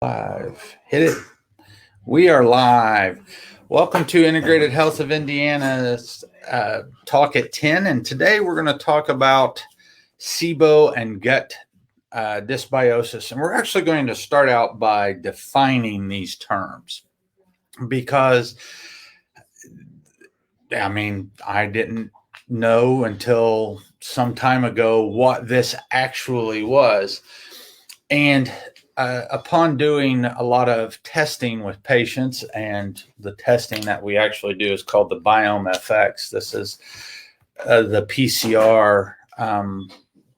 Live. Hit it. We are live. Welcome to Integrated Health of Indiana's Talk at 10. And today we're going to talk about SIBO and gut dysbiosis. And we're actually going to start out by defining these terms because, I didn't know until some time ago what this actually was. And upon doing a lot of testing with patients, and the testing that we actually do is called the Biome FX. This is the PCR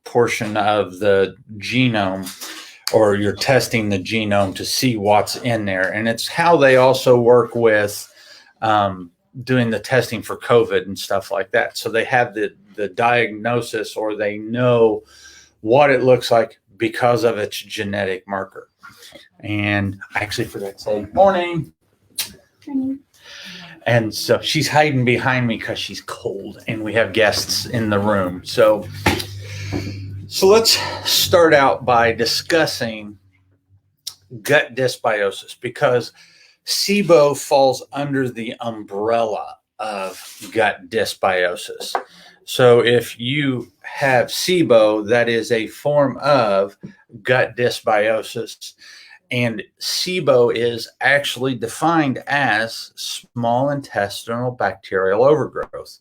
portion of the genome, or you're testing the genome to see what's in there. And it's how they also work with doing the testing for COVID and stuff like that. So they have the diagnosis, or they know what it looks like because of its genetic marker. And I actually forgot to say morning. Morning. And so she's hiding behind me because she's cold and we have guests in the room. So let's start out by discussing gut dysbiosis, because SIBO falls under the umbrella of gut dysbiosis. So if you have SIBO, that is a form of gut dysbiosis. And SIBO is actually defined as small intestinal bacterial overgrowth.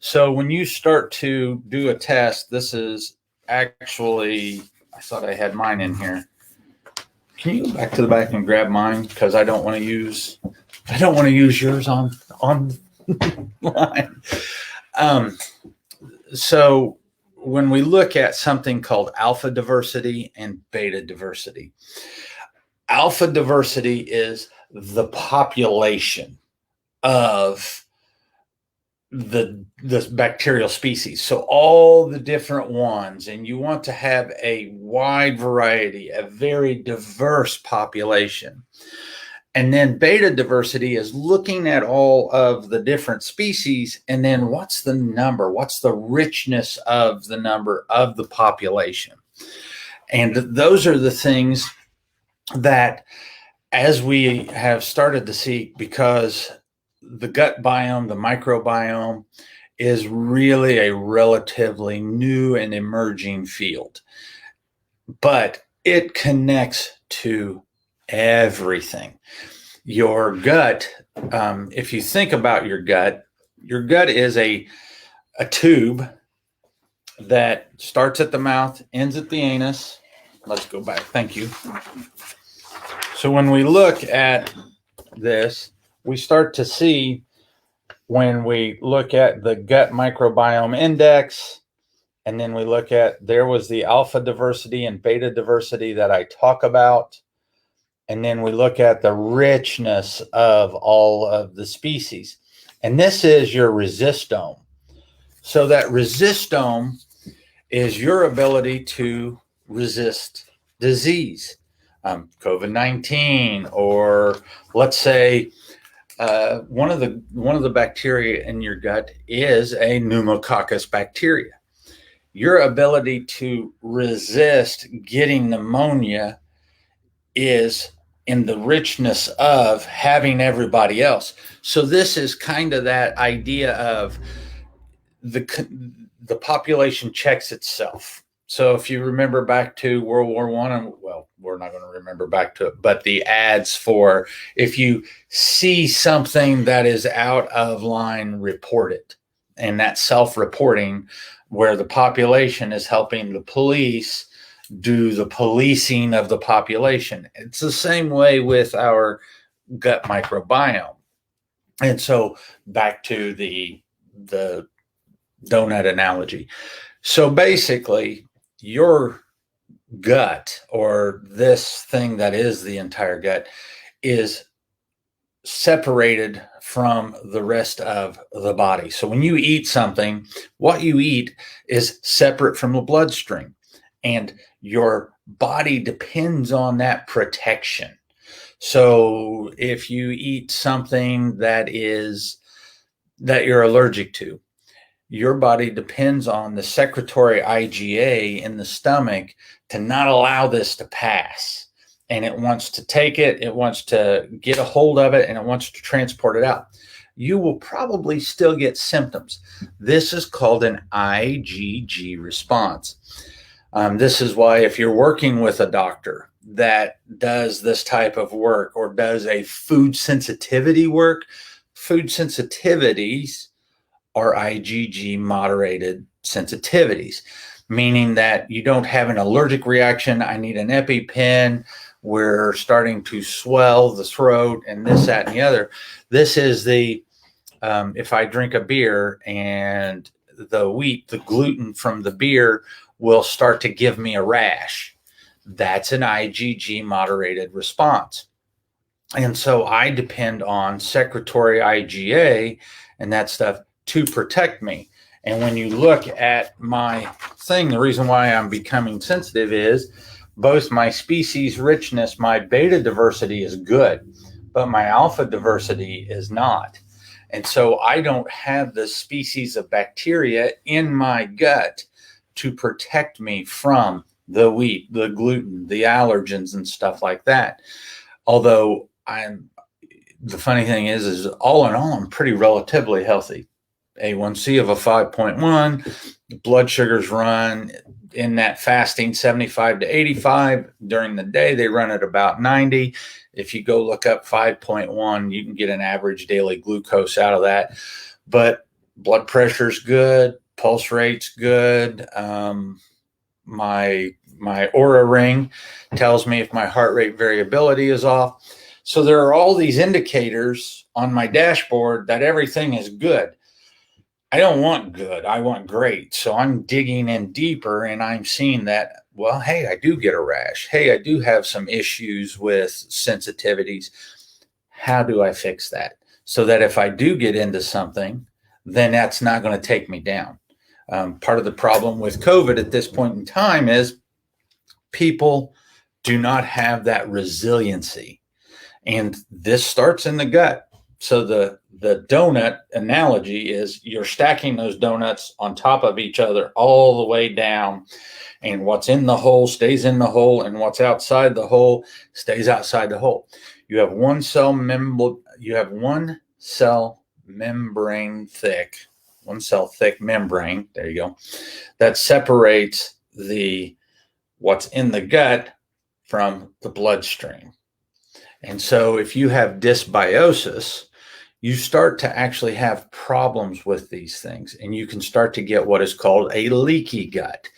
So when you start to do a test, this is actually, I thought I had mine in here. Can you go back to the back and grab mine? Because I don't want to use yours on line. So when we look at something called alpha diversity and beta diversity, alpha diversity is the population of the bacterial species. So all the different ones, and you want to have a wide variety, a very diverse population. And then beta diversity is looking at all of the different species, and then what's the number? What's the richness of the number of the population? And those are the things that, as we have started to see, because the gut biome, the microbiome, is really a relatively new and emerging field. But it connects to everything. Your gut, if you think about your gut is a tube that starts at the mouth, ends at the anus. Let's go back. Thank you. So when we look at this, we start to see, when we look at the gut microbiome index, and then we look at, there was the alpha diversity and beta diversity that I talk about. And then we look at the richness of all of the species. And this is your resistome. So that resistome is your ability to resist disease, COVID-19, or let's say one of the bacteria in your gut is a pneumococcus bacteria. Your ability to resist getting pneumonia is in the richness of having everybody else. So this is kind of that idea of the population checks itself. So if you remember back to World War I, and well, we're not going to remember back to it, but the ads for, if you see something that is out of line, report it. And that self-reporting, where the population is helping the police do the policing of the population. It's the same way with our gut microbiome. And so back to the donut analogy. So basically, your gut, or this thing that is the entire gut, is separated from the rest of the body. So when you eat something, what you eat is separate from the bloodstream, and your body depends on that protection. So if you eat something that you're allergic to, your body depends on the secretory IgA in the stomach to not allow this to pass. and it wants to take it, it wants to get a hold of it, and it wants to transport it out. You will probably still get symptoms. This is called an IgG response. This is why if you're working with a doctor that does this type of work or does a food sensitivity work, food sensitivities are IgG moderated sensitivities, meaning that you don't have an allergic reaction. I need an EpiPen. We're starting to swell the throat and this, that, and the other. This is the, if I drink a beer and the gluten from the beer will start to give me a rash. That's an IgG moderated response. And so I depend on secretory IgA and that stuff to protect me. And when you look at my thing, the reason why I'm becoming sensitive is both my species richness, my beta diversity is good, but my alpha diversity is not. And so I don't have the species of bacteria in my gut to protect me from the wheat, the gluten, the allergens and stuff like that. Although the funny thing is all in all, I'm pretty relatively healthy. A1C of a 5.1, blood sugars run in that fasting 75 to 85. During the day, they run at about 90. If you go look up 5.1, you can get an average daily glucose out of that. But blood pressure's good, pulse rate's good. My Aura ring tells me if my heart rate variability is off. So there are all these indicators on my dashboard that everything is good. I don't want good. I want great. So I'm digging in deeper and I'm seeing that, well, hey, I do get a rash. Hey, I do have some issues with sensitivities. How do I fix that? So that if I do get into something, then that's not going to take me down. Part of the problem with COVID at this point in time is people do not have that resiliency. And this starts in the gut. So the donut analogy is you're stacking those donuts on top of each other all the way down. And what's in the hole stays in the hole, and what's outside the hole stays outside the hole. You have one cell thick membrane. There you go. That separates what's in the gut from the bloodstream. And so if you have dysbiosis, you start to actually have problems with these things, and you can start to get what is called a leaky gut.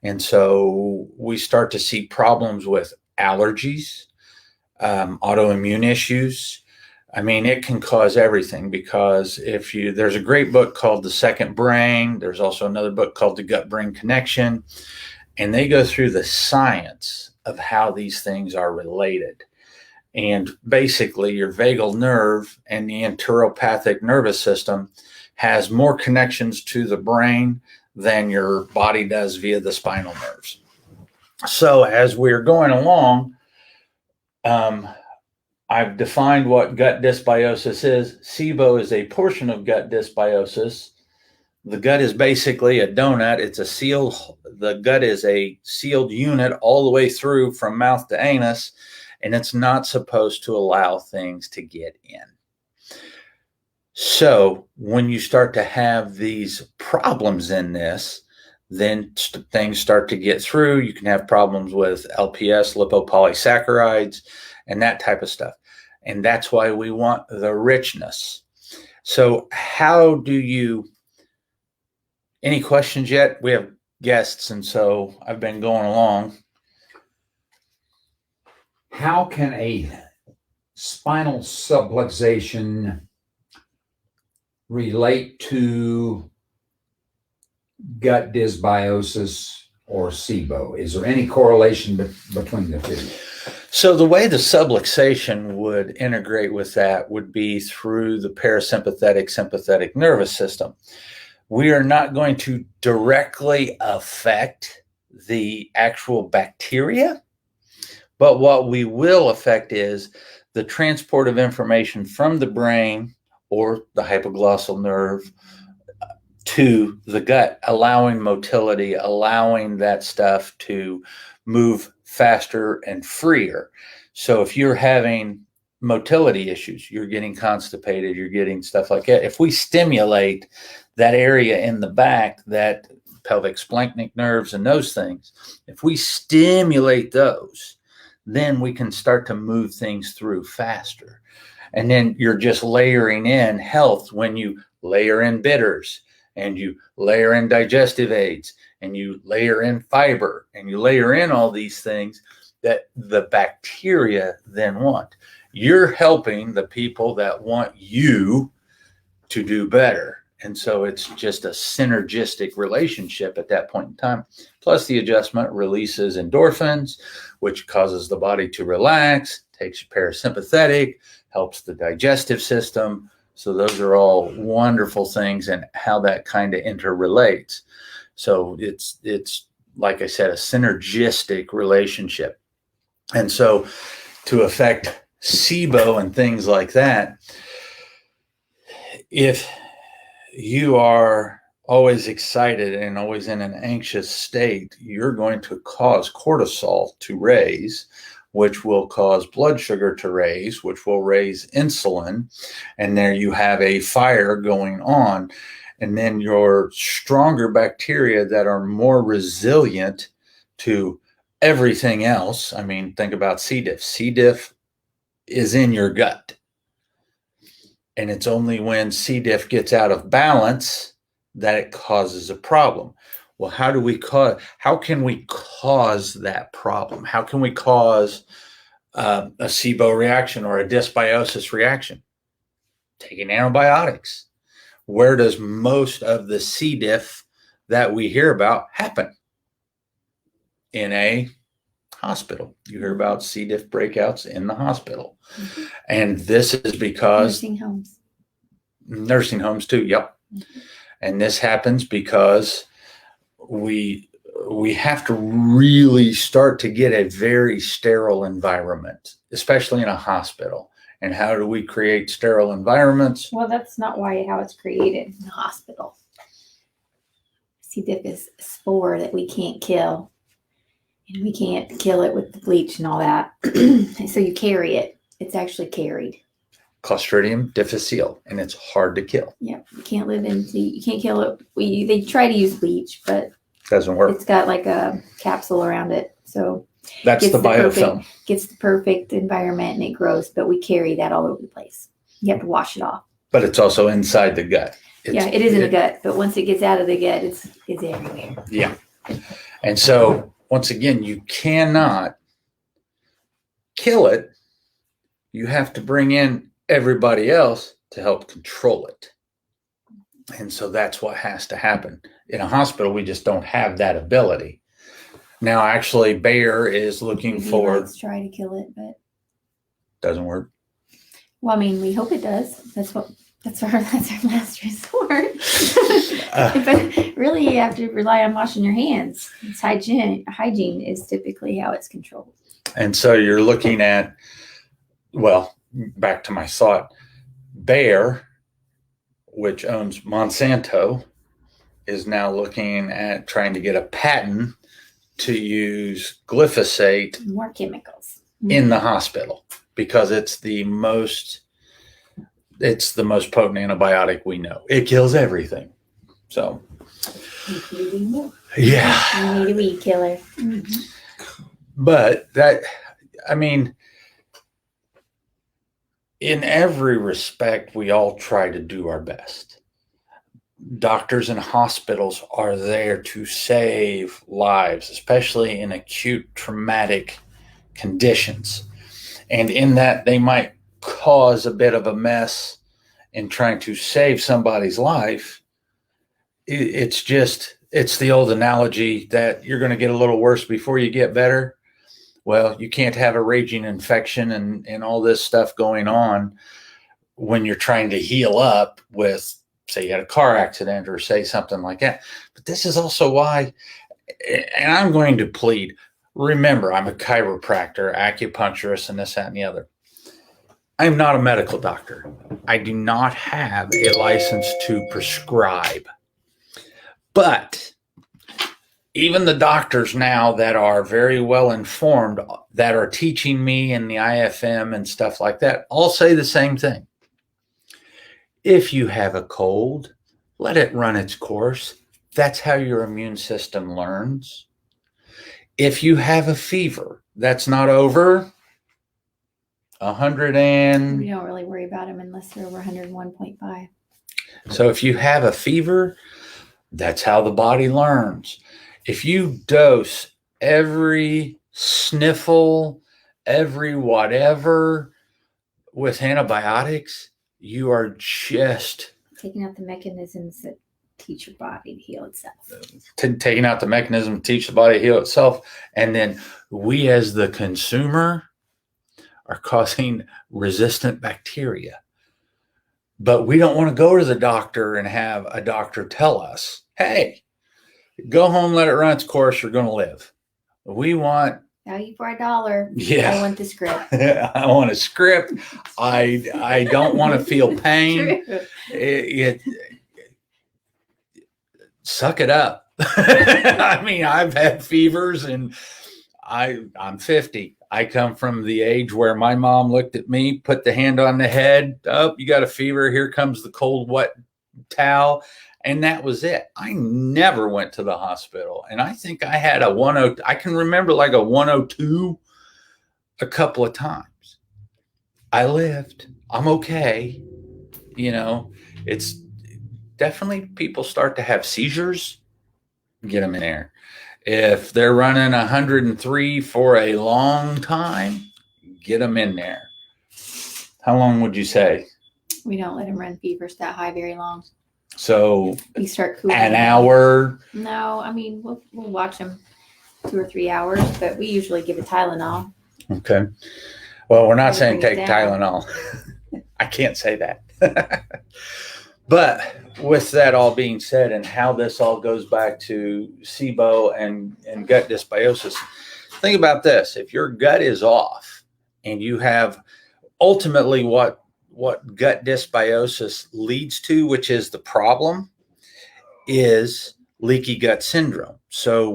And so we start to see problems with allergies, autoimmune issues. I mean, it can cause everything, because there's a great book called The Second Brain. There's also another book called The Gut-Brain Connection, and they go through the science of how these things are related. And basically, your vagal nerve and the enteropathic nervous system has more connections to the brain than your body does via the spinal nerves. So as we're going along, I've defined what gut dysbiosis is. SIBO is a portion of gut dysbiosis. The gut is basically a donut. The gut is a sealed unit all the way through from mouth to anus, and it's not supposed to allow things to get in. So when you start to have these problems in this, then things start to get through. You can have problems with LPS, lipopolysaccharides, and that type of stuff. And that's why we want the richness. So any questions yet? We have guests, and so I've been going along. How can a spinal subluxation relate to gut dysbiosis or SIBO? Is there any correlation between the two? So the way the subluxation would integrate with that would be through the parasympathetic sympathetic nervous system. We are not going to directly affect the actual bacteria, but what we will affect is the transport of information from the brain or the hypoglossal nerve to the gut, allowing motility, allowing that stuff to move faster and freer. So if you're having motility issues, you're getting constipated, you're getting stuff like that. If we stimulate that area in the back, that pelvic splanchnic nerves and those things, if we stimulate those, then we can start to move things through faster. And then you're just layering in health when you layer in bitters and you layer in digestive aids and you layer in fiber and you layer in all these things that the bacteria then want. You're helping the people that want you to do better. And so it's just a synergistic relationship at that point in time. Plus the adjustment releases endorphins, which causes the body to relax, takes you parasympathetic, helps the digestive system. So those are all wonderful things and how that kind of interrelates. So it's like I said, a synergistic relationship. And so to affect SIBO and things like that, if you are always excited and always in an anxious state, you're going to cause cortisol to raise, which will cause blood sugar to raise, which will raise insulin. And there you have a fire going on. And then your stronger bacteria that are more resilient to everything else. I mean, think about C. diff. C. diff is in your gut. And it's only when C. diff gets out of balance that it causes a problem. Well, how can we cause that problem? How can we cause a SIBO reaction or a dysbiosis reaction? Taking antibiotics. Where does most of the C. diff that we hear about happen? In a hospital. You hear about C. diff breakouts in the hospital. Mm-hmm. And this is because nursing homes too. Yep. Mm-hmm. And this happens because we have to really start to get a very sterile environment, especially in a hospital. And how do we create sterile environments? Well, that's not how it's created in the hospital. C. diff is a spore that we can't kill. And we can't kill it with the bleach and all that. So you carry it. It's actually carried. Clostridium difficile, and it's hard to kill. Yeah, you can't kill it. They try to use bleach, but doesn't work. It's got like a capsule around it. So that's the biofilm. Gets the perfect environment and it grows, but we carry that all over the place. You have to wash it off. But it's also inside the gut. It is in the gut, but once it gets out of the gut, it's everywhere. Yeah. And so once again, you cannot kill it. You have to bring in everybody else to help control it. And so that's what has to happen. In a hospital, we just don't have that ability. Now, actually, Bayer is looking for... Let's try to kill it, but... Doesn't work. Well, I mean, we hope it does. That's our last resort. But really, you have to rely on washing your hands. It's hygiene is typically how it's controlled. And so you're looking at, well, back to my thought, Bayer, which owns Monsanto, is now looking at trying to get a patent to use glyphosate, more chemicals in the hospital, because it's the most potent antibiotic we know. It kills everything. So, yeah, we need a weed killer. Mm-hmm. But that, I mean, in every respect, we all try to do our best. Doctors and hospitals are there to save lives, especially in acute traumatic conditions. And in that, they might cause a bit of a mess in trying to save somebody's life. It's the old analogy that you're going to get a little worse before you get better. Well, you can't have a raging infection and all this stuff going on when you're trying to heal up with, say, you had a car accident or say something like that. But this is also why, and I'm going to plead, remember, I'm a chiropractor, acupuncturist, and this, that, and the other. I'm not a medical doctor. I do not have a license to prescribe. But even the doctors now that are very well informed, that are teaching me in the IFM and stuff like that, all say the same thing. If you have a cold, let it run its course. That's how your immune system learns. If you have a fever that's not over 100 and... We don't really worry about them unless they're over 101.5. So if you have a fever, that's how the body learns. If you dose every sniffle, every whatever with antibiotics, you are just taking out the mechanisms that teach your body to heal itself. Taking out the mechanism to teach the body to heal itself. And then we as the consumer are causing resistant bacteria. But we don't want to go to the doctor and have a doctor tell us, hey, go home, let it run its course, you're going to live. We want value for $1. Yeah. I want the script. I want a script. I don't want to feel pain. Suck it up. I mean, I've had fevers and I'm 50. I come from the age where my mom looked at me, put the hand on the head. Oh, you got a fever. Here comes the cold, wet towel. And that was it. I never went to the hospital. And I think I had a 102. I can remember like a 102 a couple of times. I lived. I'm okay. You know, it's definitely people start to have seizures. Get them in there. If they're running 103 for a long time, get them in there. How long would you say? We don't let them run fevers that high very long. So we start cooling an hour? No, I mean, we'll watch them 2 or 3 hours, but we usually give a Tylenol. Okay. Well, we're not saying take Tylenol. I can't say that. But with that all being said, and how this all goes back to SIBO and gut dysbiosis, think about this. If your gut is off and you have ultimately what gut dysbiosis leads to, which is the problem, is leaky gut syndrome. So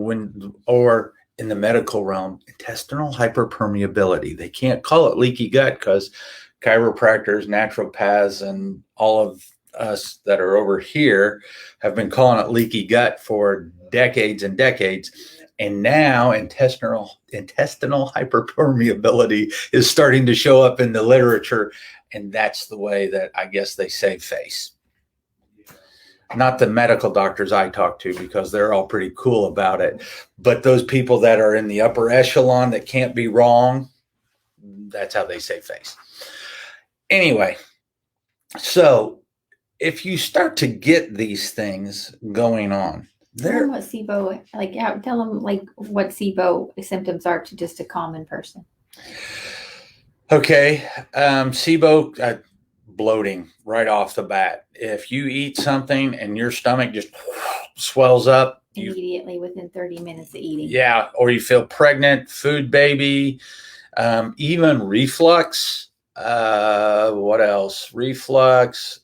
or in the medical realm, intestinal hyperpermeability. They can't call it leaky gut because chiropractors, naturopaths, and all of us that are over here have been calling it leaky gut for decades and decades. And now intestinal hyperpermeability is starting to show up in the literature. And that's the way that I guess they save face. Not the medical doctors I talk to, because they're all pretty cool about it. But those people that are in the upper echelon that can't be wrong, that's how they save face. Anyway, so if you start to get these things going on, tell them what SIBO, tell them what SIBO symptoms are to just a common person. Okay, SIBO, bloating right off the bat. If you eat something and your stomach just swells up immediately within 30 minutes of eating. Yeah, or you feel pregnant, food baby, even reflux. What else? Reflux,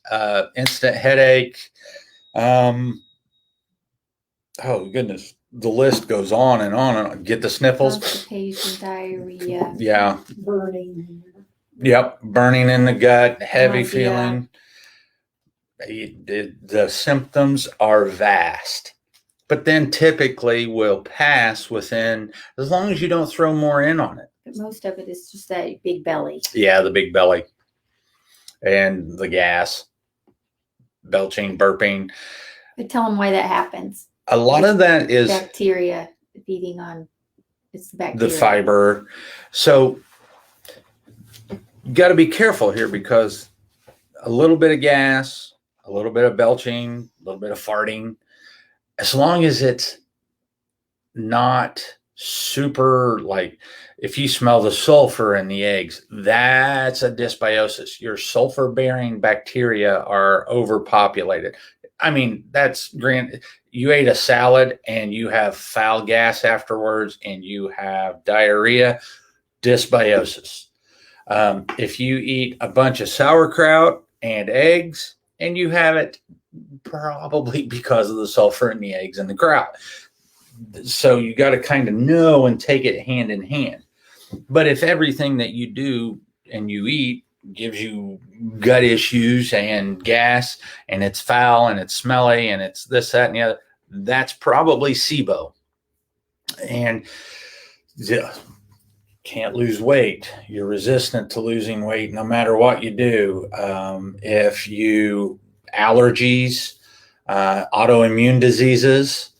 instant headache. Oh goodness, the list goes on and on and on. Get the sniffles. Constipation, diarrhea. Yeah. Burning. Yep, burning in the gut, heavy feeling. The symptoms are vast, but then typically will pass within, as long as you don't throw more in on it. But most of it is just that big belly. Yeah, the big belly and the gas, belching, burping. But tell them why that happens. A lot of that is bacteria feeding on the fiber. So you got to be careful here, because a little bit of gas, a little bit of belching, a little bit of farting, as long as it's not super, like if you smell the sulfur in the eggs, that's a dysbiosis. Your sulfur bearing bacteria are overpopulated. I mean, that's granted. You ate a salad and you have foul gas afterwards and you have diarrhea, dysbiosis. If you eat a bunch of sauerkraut and eggs and you have it, probably because of the sulfur in the eggs and the kraut. So you got to kind of know and take it hand in hand. But if everything that you do and you eat gives you gut issues and gas, and it's foul and it's smelly and it's this, that, and the other, that's probably SIBO. And can't lose weight. You're resistant to losing weight no matter what you do. If you allergies, autoimmune diseases,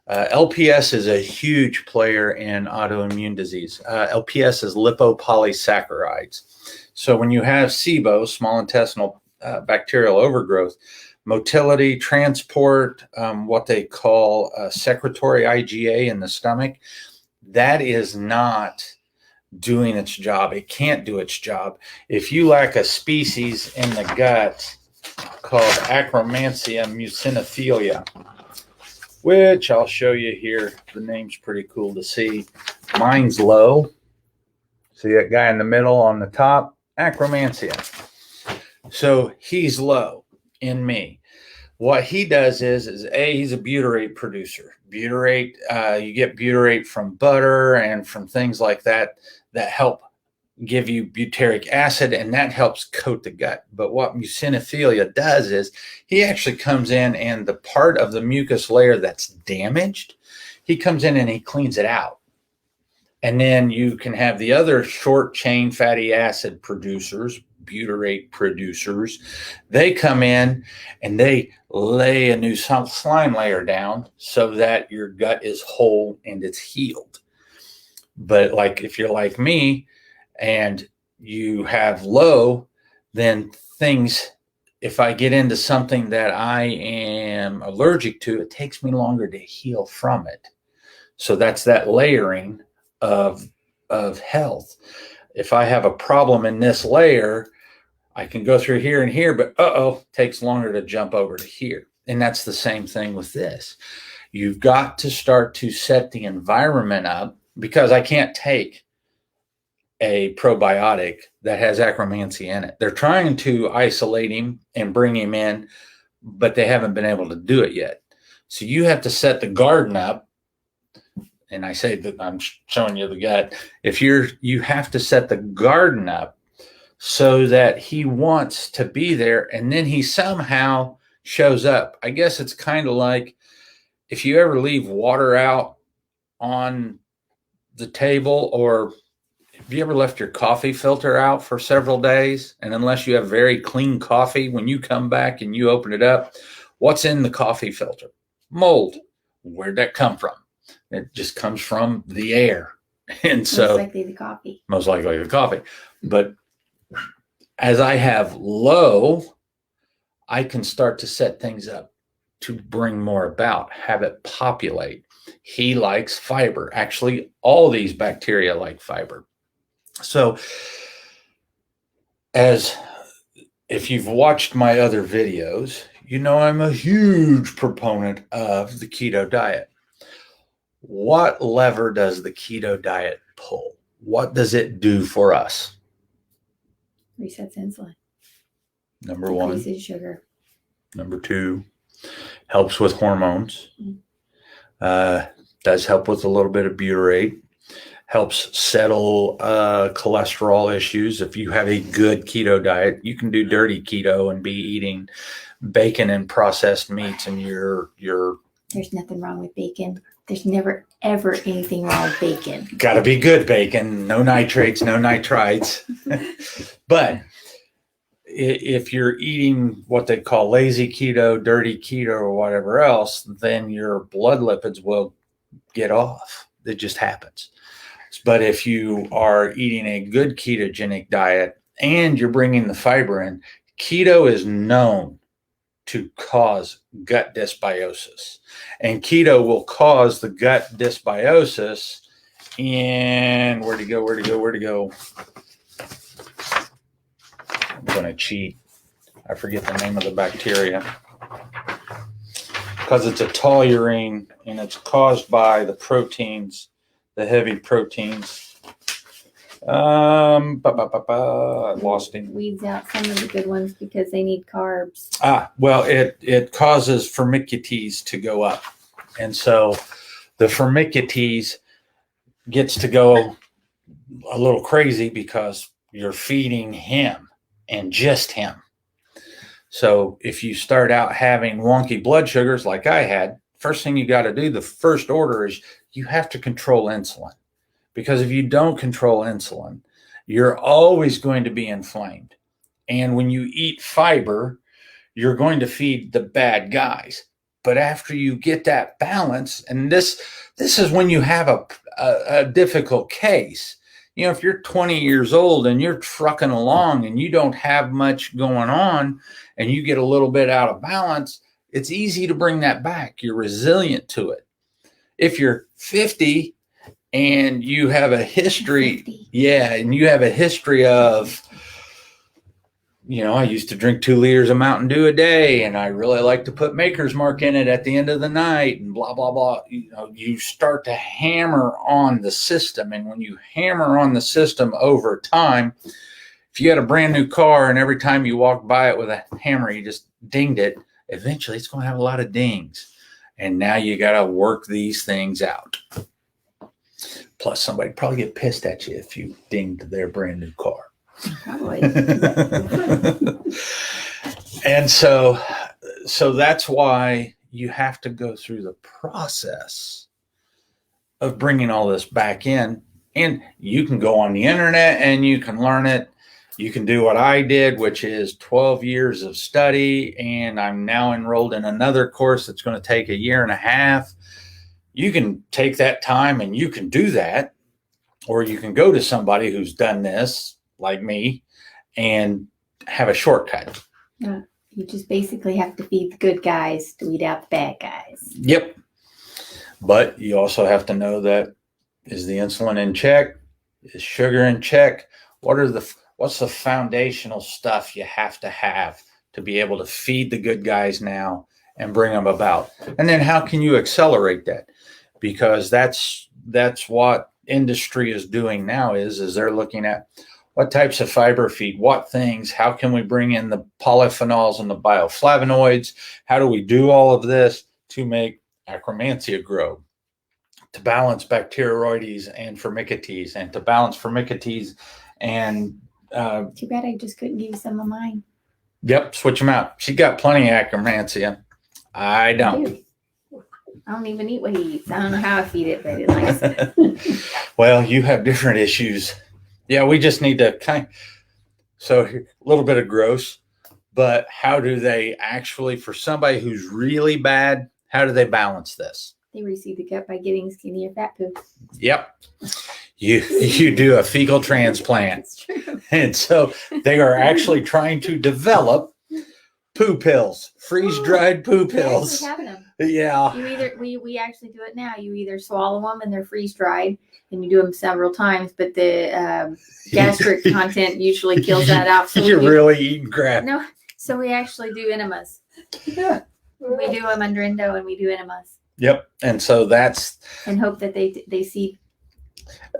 LPS is a huge player in autoimmune disease. LPS is lipopolysaccharides. So when you have SIBO, small intestinal bacterial overgrowth, motility, transport, what they call secretory IgA in the stomach, that is not doing its job. It can't do its job. If you lack a species in the gut called Akkermansia musenophilia, which I'll show you here. The name's pretty cool to see. Mine's low. See that guy in the middle on the top? Akkermansia. So he's low in me. What he does is he's a butyrate producer. Butyrate, you get butyrate from butter and from things like that help give you butyric acid, and that helps coat the gut. But what musenophilia does is he actually comes in, and the part of the mucus layer that's damaged, he comes in and he cleans it out. And then you can have the other short chain fatty acid producers, butyrate producers. They come in and they lay a new slime layer down so that your gut is whole and it's healed. But like if you're like me and you have low, then things, if I get into something that I am allergic to, it takes me longer to heal from it. So that's that layering of health. If I have a problem in this layer, I can go through here and here, but takes longer to jump over to here. And that's the same thing with this. You've got to start to set the environment up, because I can't take a probiotic that has Akkermansia in it. They're trying to isolate him and bring him in, but they haven't been able to do it yet. So you have to set the garden up. And I say that I'm showing you the gut. You have to set the garden up so that he wants to be there, and then he somehow shows up. I guess it's kind of like if you ever leave water out on the table, or have you ever left your coffee filter out for several days, and unless you have very clean coffee, when you come back and you open it up, what's in the coffee filter? Mold. Where'd that come from? It just comes from the air. And so most likely the coffee. But as I have low, I can start to set things up to bring more about, have it populate. He likes fiber. Actually, all these bacteria like fiber. So if you've watched my other videos, you know I'm a huge proponent of the keto diet. What lever does the keto diet pull? What does it do for us? Resets insulin. Number one. Decreases sugar. Number two, helps with hormones. Does help with a little bit of butyrate. Helps settle cholesterol issues. If you have a good keto diet, you can do dirty keto and be eating bacon and processed meats, and your There's nothing wrong with bacon. There's never, ever anything wrong with bacon. Got to be good bacon. No nitrates, no nitrites. But if you're eating what they call lazy keto, dirty keto, or whatever else, then your blood lipids will get off. It just happens. But if you are eating a good ketogenic diet and you're bringing the fiber in, keto is known to cause gut dysbiosis. And keto will cause the gut dysbiosis in, where'd it go? I'm going to cheat. I forget the name of the bacteria. Because it's a toluene, and it's caused by the proteins, the heavy proteins. I lost him. Weeds out some of the good ones because they need carbs. Well, it causes firmicutes to go up. And so the Firmicutes gets to go a little crazy because you're feeding him and just him. So if you start out having wonky blood sugars like I had, first thing you got to do, the first order is you have to control insulin. Because if you don't control insulin, you're always going to be inflamed. And when you eat fiber, you're going to feed the bad guys. But after you get that balance, and this is when you have a difficult case. You know, if you're 20 years old and you're trucking along and you don't have much going on and you get a little bit out of balance, it's easy to bring that back. You're resilient to it. If you're 50 and you have a history, and you have a history of, you know, I used to drink 2 liters of Mountain Dew a day, and I really like to put Maker's Mark in it at the end of the night, and blah, blah, blah. You know, you start to hammer on the system. And when you hammer on the system over time, if you had a brand new car and every time you walk by it with a hammer, you just dinged it, eventually it's going to have a lot of dings. And now you got to work these things out. Plus, somebody probably get pissed at you if you dinged their brand new car. Probably. And so that's why you have to go through the process of bringing all this back in. And you can go on the internet and you can learn it. You can do what I did, which is 12 years of study. And I'm now enrolled in another course that's going to take 1.5 years. You can take that time and you can do that. Or you can go to somebody who's done this, like me, and have a shortcut. Yeah, you just basically have to feed the good guys to weed out the bad guys. Yep. But you also have to know that, is the insulin in check? Is sugar in check? What's the foundational stuff you have to be able to feed the good guys now and bring them about? And then how can you accelerate that? Because that's what industry is doing now is they're looking at what types of fiber feed, what things, how can we bring in the polyphenols and the bioflavonoids? How do we do all of this to make Akkermansia grow, to balance Bacteroides and Firmicutes, and to balance Firmicutes and... Too bad I just couldn't give you some of mine. Yep, switch them out. She got plenty of Akkermansia. I don't. I don't even eat what he eats. I don't know how I feed it, but it likes it. Well, you have different issues. Yeah, we just need to so a little bit of gross, but how do they actually, for somebody who's really bad, how do they balance this? They receive the gut by getting skinny or fat poo. Yep. You do a fecal transplant. That's true. And so they are actually trying to develop poo pills, freeze-dried poo pills. We're having them. Yeah. We actually do it now. You either swallow them and they're freeze-dried, and you do them several times, but the gastric content usually kills that out. So you're really eating crap. No, so we actually do enemas. Yeah. We do them under endo, and we do enemas. Yep. And so that's... And hope that they seed.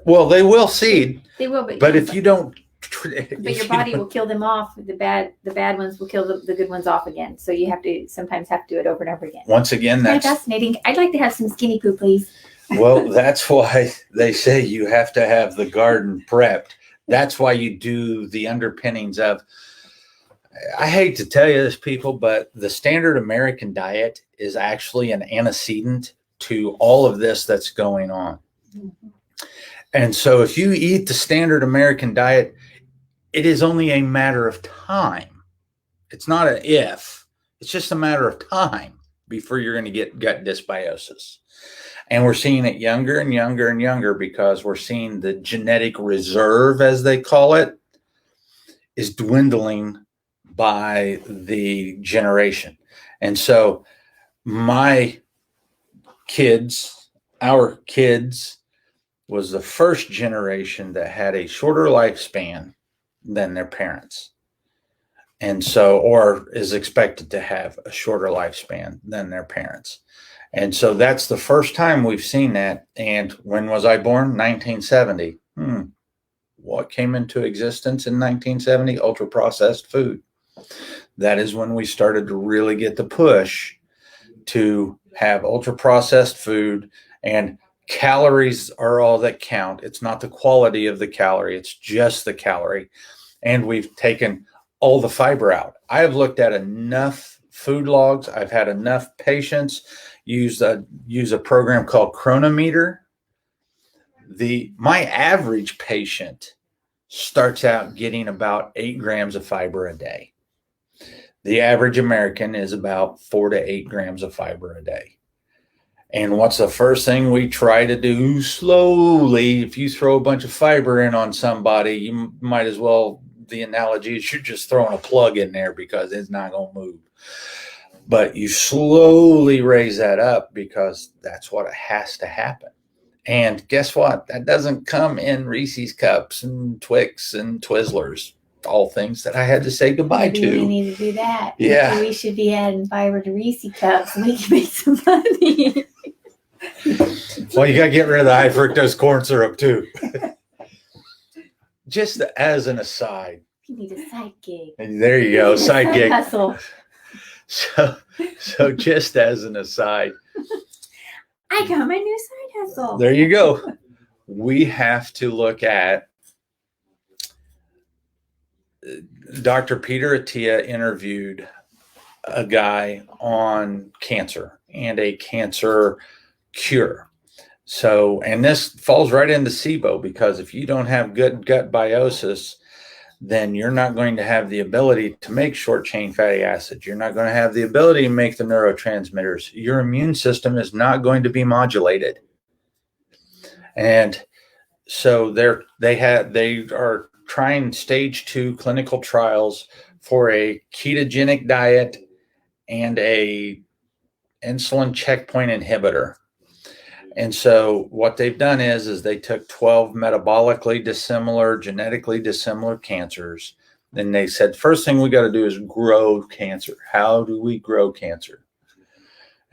Well, they will seed. They will, but if you don't... But your body will kill them off. The bad ones will kill the good ones off again. So you sometimes have to do it over and over again. Once again, that's fascinating. I'd like to have some skinny poo, please. Well, that's why they say you have to have the garden prepped. That's why you do the underpinnings of, I hate to tell you this, people, but the standard American diet is actually an antecedent to all of this that's going on. Mm-hmm. And so if you eat the standard American diet, it is only a matter of time. It's not an if. It's just a matter of time before you're going to get gut dysbiosis. And we're seeing it younger and younger and younger because we're seeing the genetic reserve, as they call it, is dwindling by the generation. And so our kids was the first generation that had a shorter lifespan than their parents. And so, or is expected to have a shorter lifespan than their parents. And so that's the first time we've seen that. And when was I born? 1970. What came into existence in 1970? Ultra processed food. That is when we started to really get the push to have ultra processed food And calories are all that count. It's not the quality of the calorie, it's just the calorie. And we've taken all the fiber out. I have looked at enough food logs. I've had enough patients use a program called Chronometer. My average patient starts out getting about 8 grams of fiber a day. The average American is about 4 to 8 grams of fiber a day. And what's the first thing we try to do slowly? If you throw a bunch of fiber in on somebody, you might as well, the analogy is you're just throwing a plug in there because it's not going to move. But you slowly raise that up because that's what has to happen. And guess what? That doesn't come in Reese's Cups and Twix and Twizzlers, all things that I had to say goodbye Maybe to. we need to do that. Yeah. Maybe we should be adding fiber to Reese's Cups and we can make some money. Well, you got to get rid of the high fructose corn syrup too. Just as an aside. You need a side gig. There you go, side gig. Hustle. So just as an aside. I got my new side hustle. There you go. We have to look at Dr. Peter Attia interviewed a guy on cancer and a cancer cure. So, and this falls right into SIBO, because if you don't have good gut biosis, then you're not going to have the ability to make short chain fatty acids. You're not going to have the ability to make the neurotransmitters. Your immune system is not going to be modulated. And so they are trying stage 2 clinical trials for a ketogenic diet and a insulin checkpoint inhibitor. And so what they've done is they took 12 metabolically dissimilar, genetically dissimilar cancers. Then they said, first thing we got to do is grow cancer. How do we grow cancer?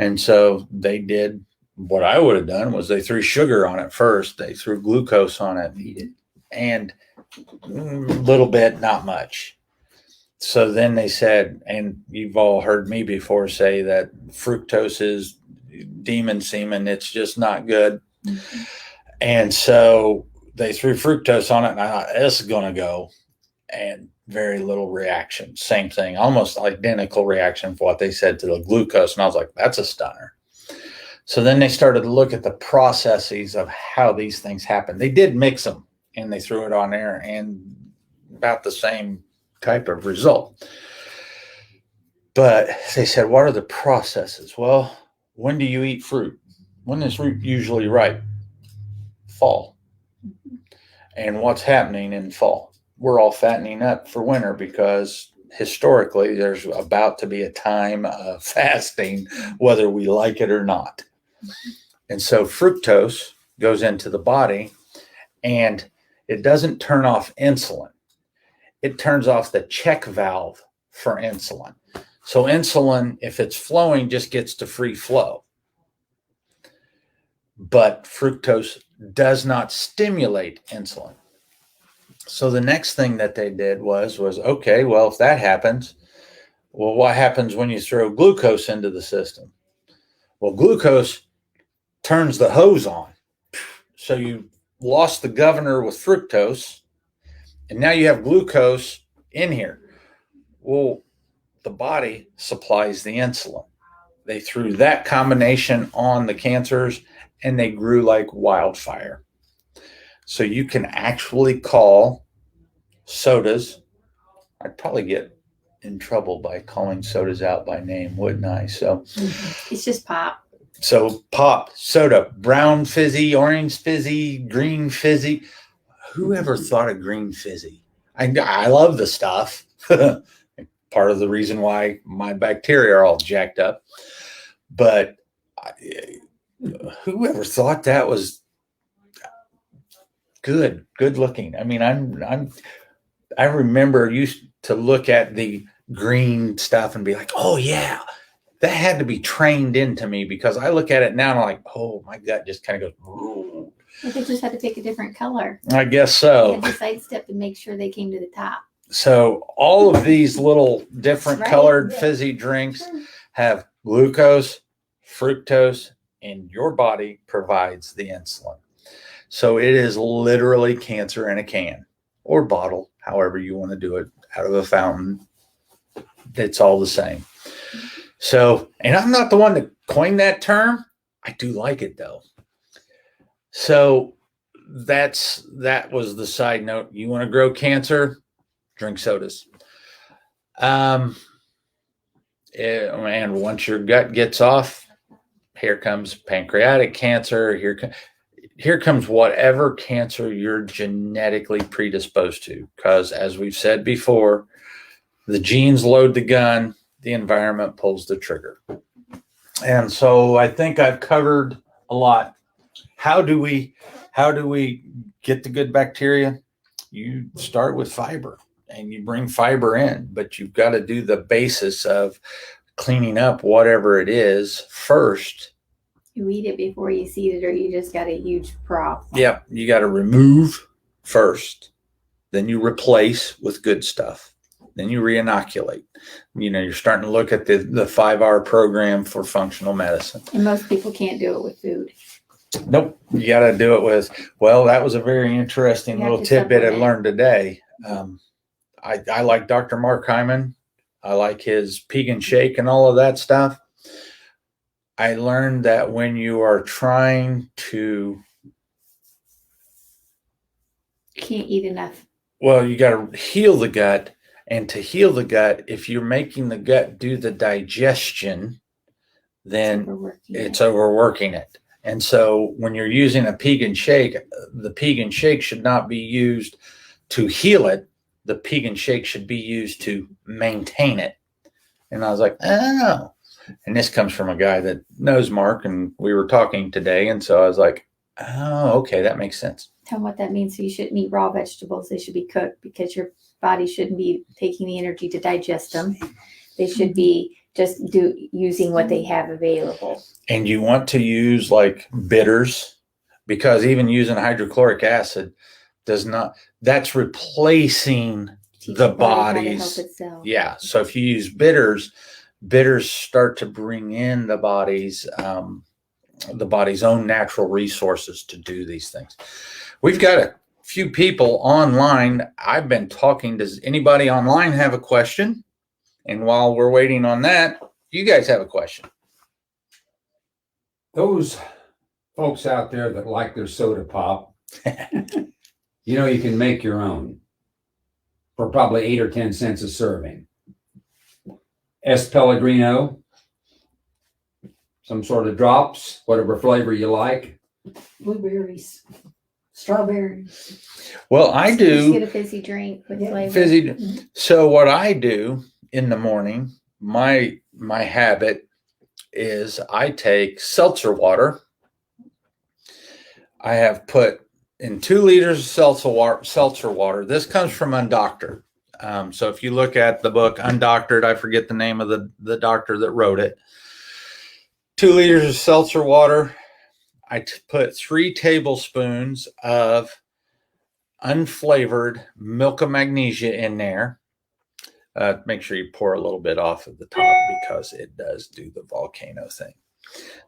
And so they did what I would have done was they threw sugar on it first. They threw glucose on it and a little bit, not much. So then they said, and you've all heard me before say that fructose is demon semen. It's just not good. Mm-hmm. And so they threw fructose on it, and I thought, this is going to go. And very little reaction. Same thing, almost identical reaction for what they said to the glucose. And I was like, that's a stunner. So then they started to look at the processes of how these things happen. They did mix them, and they threw it on there, and about the same type of result. But they said, what are the processes? Well, when do you eat fruit? When is fruit usually ripe? Fall. And what's happening in fall? We're all fattening up for winter because historically there's about to be a time of fasting, whether we like it or not. And so fructose goes into the body, and it doesn't turn off insulin. It turns off the check valve for insulin. So insulin, if it's flowing, just gets to free flow. But fructose does not stimulate insulin. So the next thing that they did was okay, well, if that happens, well, what happens when you throw glucose into the system? Well, glucose turns the hose on. So you lost the governor with fructose, and now you have glucose in here. Well, the body supplies the insulin. They threw that combination on the cancers, and they grew like wildfire. So you can actually call sodas. I'd probably get in trouble by calling sodas out by name, wouldn't I? So it's just pop. So pop, soda, brown fizzy, orange fizzy, green fizzy. Whoever thought of green fizzy? I love the stuff. Part of the reason why my bacteria are all jacked up. But whoever thought that was good looking? I mean, I remember used to look at the green stuff and be like, oh yeah, that had to be trained into me, because I look at it now and I'm like, oh, my gut just kind of goes, ooh. They just had to pick a different color. I guess so. They had to sidestep and make sure they came to the top. So all of these little different colored fizzy drinks have glucose, fructose, and your body provides the insulin. So it is literally cancer in a can or bottle, however you want to do it, out of a fountain. It's all the same. So, and I'm not the one that coined that term. I do like it though. So that was the side note. You want to grow cancer? Drink sodas. And once your gut gets off, here comes pancreatic cancer. Here comes whatever cancer you're genetically predisposed to. Because as we've said before, the genes load the gun, the environment pulls the trigger. And so I think I've covered a lot. How do we get the good bacteria? You start with fiber and you bring fiber in, but you've got to do the basis of cleaning up whatever it is first. You eat it before you seed it, or you just got a huge problem. Yep. You got to remove first, then you replace with good stuff. Then you re-inoculate. You're starting to look at the 5-hour program for functional medicine. And most people can't do it with food. Nope. You got to do it with, well, that was a very interesting little tidbit I learned today. I like Dr. Mark Hyman. I like his Pegan shake and all of that stuff. I learned that when you are trying to... You can't eat enough. Well, you got to heal the gut. And to heal the gut, if you're making the gut do the digestion, then it's overworking it. And so when you're using a Pegan shake, the Pegan shake should not be used to heal it. The Pegan shake should be used to maintain it. And I was like, oh. And this comes from a guy that knows Mark, and we were talking today. And so I was like, oh, okay, that makes sense. Tell them what that means. So you shouldn't eat raw vegetables. They should be cooked because your body shouldn't be taking the energy to digest them. They should be just using what they have available. And you want to use like bitters, because even using hydrochloric acid does not, that's replacing the body's. Yeah. So if you use bitters start to bring in the body's own natural resources to do these things. We've got a few people online. I've been talking. Does anybody online have a question? And while we're waiting on that, you guys have a question. Those folks out there that like their soda pop, you can make your own for probably 8 or 10 cents a serving. S. Pellegrino, some sort of drops, whatever flavor you like. Blueberries, strawberries. Well, I do. Just get a fizzy drink with flavor. Fizzy. So what I do in the morning, my habit is I take seltzer water. I have put in 2 liters of seltzer water. This comes from Undoctored. So if you look at the book Undoctored, I forget the name of the doctor that wrote it. 2 liters of seltzer water. I put 3 tablespoons of unflavored milk of magnesia in there. Make sure you pour a little bit off at the top because it does do the volcano thing.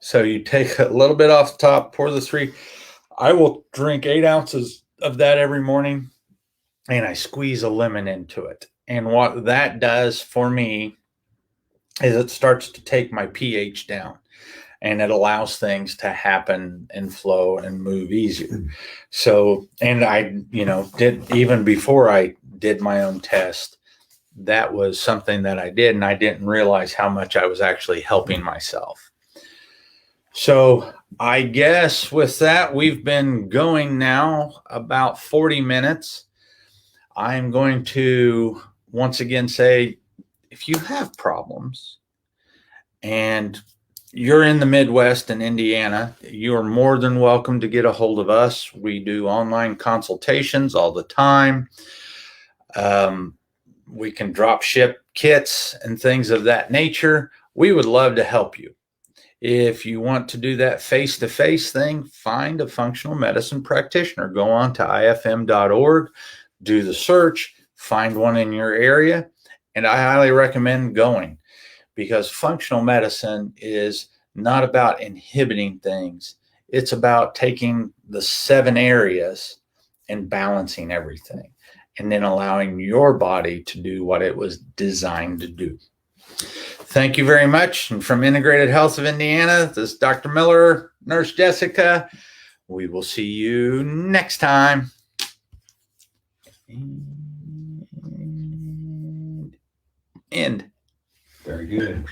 So you take a little bit off the top, pour the 3. I will drink 8 ounces of that every morning, and I squeeze a lemon into it. And what that does for me is it starts to take my pH down, and it allows things to happen and flow and move easier. So, and I, did, even before I did my own test, that was something that I did, and I didn't realize how much I was actually helping myself. So I guess with that, we've been going now about 40 minutes. I'm going to once again say, if you have problems and you're in the Midwest and Indiana, you are more than welcome to get a hold of us. We do online consultations all the time. We can drop ship kits and things of that nature. We would love to help you. If you want to do that face-to-face thing, find a functional medicine practitioner. Go on to ifm.org, do the search, find one in your area, and I highly recommend going, because functional medicine is not about inhibiting things. It's about taking the 7 areas and balancing everything, and then allowing your body to do what it was designed to do. Thank you very much. And from Integrated Health of Indiana, this is Dr. Miller, Nurse Jessica. We will see you next time. And end. Very good.